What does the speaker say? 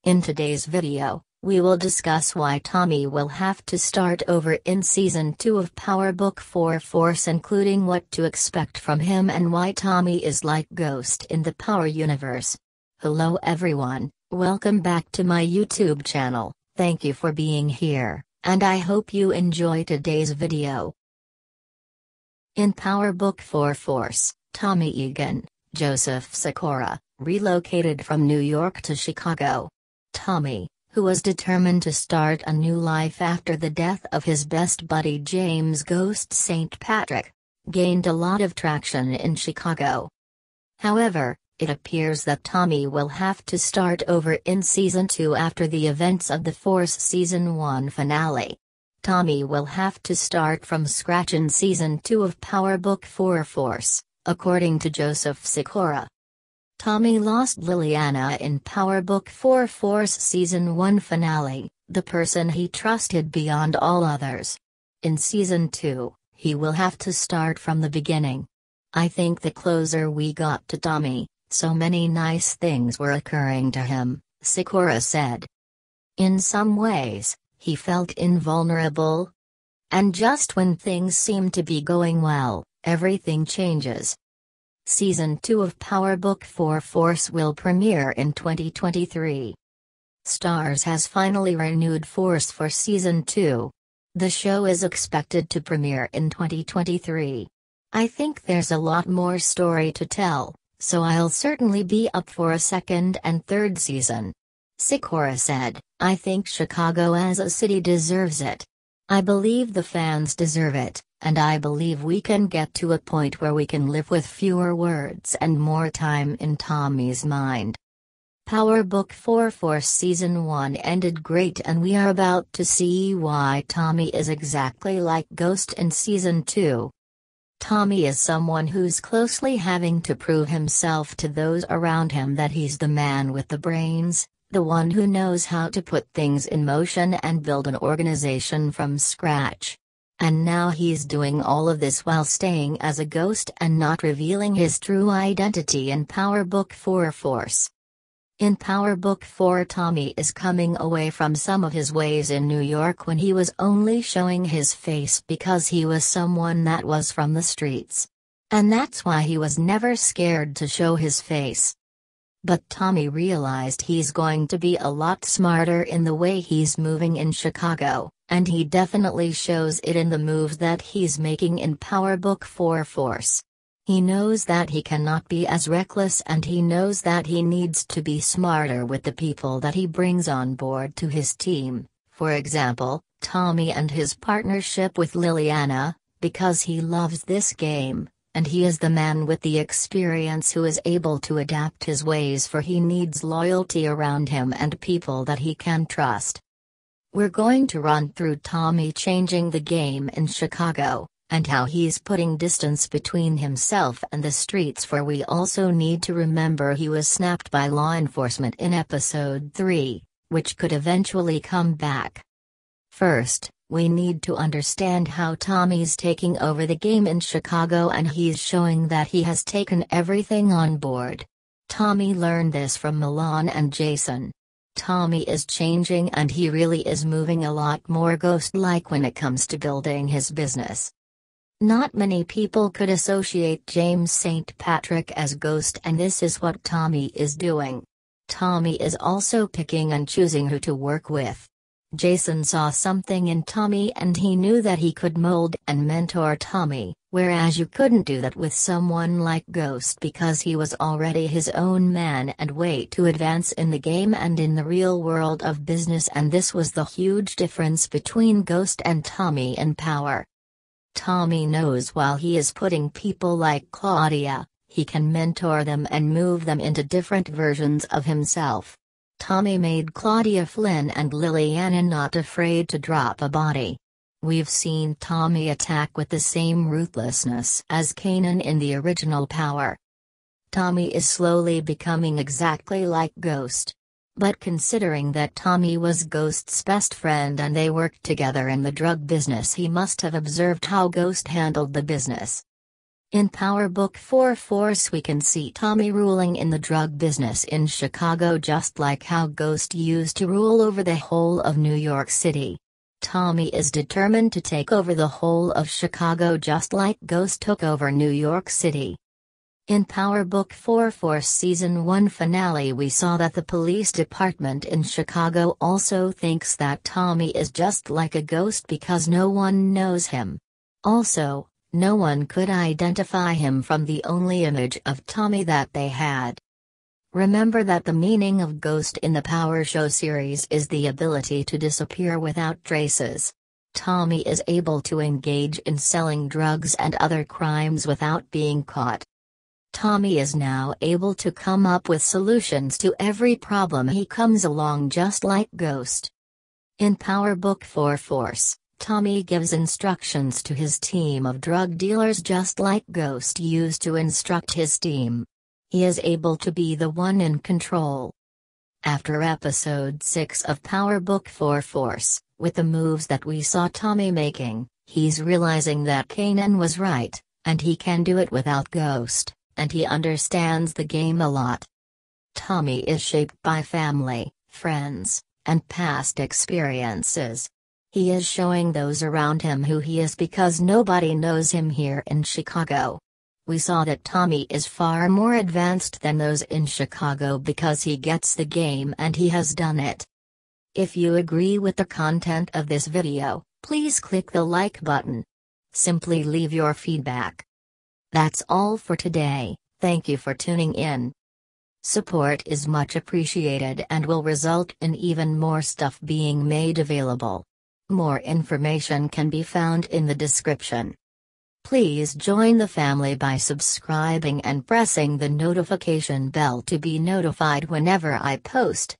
In today's video, we will discuss why Tommy will have to start over in Season 2 of Power Book 4 Force, including what to expect from him and why Tommy is like Ghost in the Power universe. Hello everyone, welcome back to my YouTube channel. Thank you for being here, and I hope you enjoy today's video. In Power Book 4 Force, Tommy Egan, Joseph Sikora, relocated from New York to Chicago. Tommy, who was determined to start a new life after the death of his best buddy James Ghost St. Patrick, gained a lot of traction in Chicago. However, it appears that Tommy will have to start over in Season 2 after the events of the Force Season 1 finale. Tommy will have to start from scratch in Season 2 of Power Book 4 Force, according to Joseph Sikora. Tommy lost Liliana in Power Book 4 Force Season 1 finale, the person he trusted beyond all others. In Season 2, he will have to start from the beginning. I think the closer we got to Tommy, so many nice things were occurring to him, Sikora said. In some ways, he felt invulnerable. And just when things seem to be going well, everything changes. Season 2 of Power Book 4 Force will premiere in 2023. Starz has finally renewed Force for Season 2. The show is expected to premiere in 2023. I think there's a lot more story to tell, so I'll certainly be up for a second and third season. Sikora said, I think Chicago as a city deserves it. I believe the fans deserve it, and I believe we can get to a point where we can live with fewer words and more time in Tommy's mind. Power Book 4 Force Season 1 ended great, and we are about to see why Tommy is exactly like Ghost in Season 2. Tommy is someone who's closely having to prove himself to those around him that he's the man with the brains, the one who knows how to put things in motion and build an organization from scratch. And now he's doing all of this while staying as a ghost and not revealing his true identity in Power Book 4 Force. In Power Book 4, Tommy is coming away from some of his ways in New York when he was only showing his face because he was someone that was from the streets. And that's why he was never scared to show his face. But Tommy realized he's going to be a lot smarter in the way he's moving in Chicago, and he definitely shows it in the moves that he's making in Power Book 4 Force. He knows that he cannot be as reckless, and he knows that he needs to be smarter with the people that he brings on board to his team, for example, Tommy and his partnership with Liliana, because he loves this game. And he is the man with the experience who is able to adapt his ways, for he needs loyalty around him and people that he can trust. We're going to run through Tommy changing the game in Chicago, and how he's putting distance between himself and the streets, for we also need to remember he was snapped by law enforcement in Episode 3, which could eventually come back. First, we need to understand how Tommy's taking over the game in Chicago, and he's showing that he has taken everything on board. Tommy learned this from Milan and Jason. Tommy is changing, and he really is moving a lot more ghost-like when it comes to building his business. Not many people could associate James St. Patrick as Ghost, and this is what Tommy is doing. Tommy is also picking and choosing who to work with. Jason saw something in Tommy and he knew that he could mold and mentor Tommy, whereas you couldn't do that with someone like Ghost because he was already his own man and way to advance in the game and in the real world of business, and this was the huge difference between Ghost and Tommy in Power. Tommy knows while he is putting people like Claudia, he can mentor them and move them into different versions of himself. Tommy made Claudia Flynn and Liliana not afraid to drop a body. We've seen Tommy attack with the same ruthlessness as Kanan in the original Power. Tommy is slowly becoming exactly like Ghost. But considering that Tommy was Ghost's best friend and they worked together in the drug business, he must have observed how Ghost handled the business. In Power Book 4 Force we can see Tommy ruling in the drug business in Chicago just like how Ghost used to rule over the whole of New York City. Tommy is determined to take over the whole of Chicago just like Ghost took over New York City. In Power Book 4 Force Season 1 finale we saw that the police department in Chicago also thinks that Tommy is just like a ghost because no one knows him. Also, no one could identify him from the only image of Tommy that they had. Remember that the meaning of ghost in the Power Show series is the ability to disappear without traces. Tommy is able to engage in selling drugs and other crimes without being caught. Tommy is now able to come up with solutions to every problem he comes along just like Ghost. In Power Book 4 Force, Tommy gives instructions to his team of drug dealers just like Ghost used to instruct his team. He is able to be the one in control. After Episode 6 of Power Book 4 Force, with the moves that we saw Tommy making, he's realizing that Kanan was right, and he can do it without Ghost, and he understands the game a lot. Tommy is shaped by family, friends, and past experiences. He is showing those around him who he is because nobody knows him here in Chicago. We saw that Tommy is far more advanced than those in Chicago because he gets the game and he has done it. If you agree with the content of this video, please click the like button. Simply leave your feedback. That's all for today, thank you for tuning in. Support is much appreciated and will result in even more stuff being made available. More information can be found in the description. Please join the family by subscribing and pressing the notification bell to be notified whenever I post.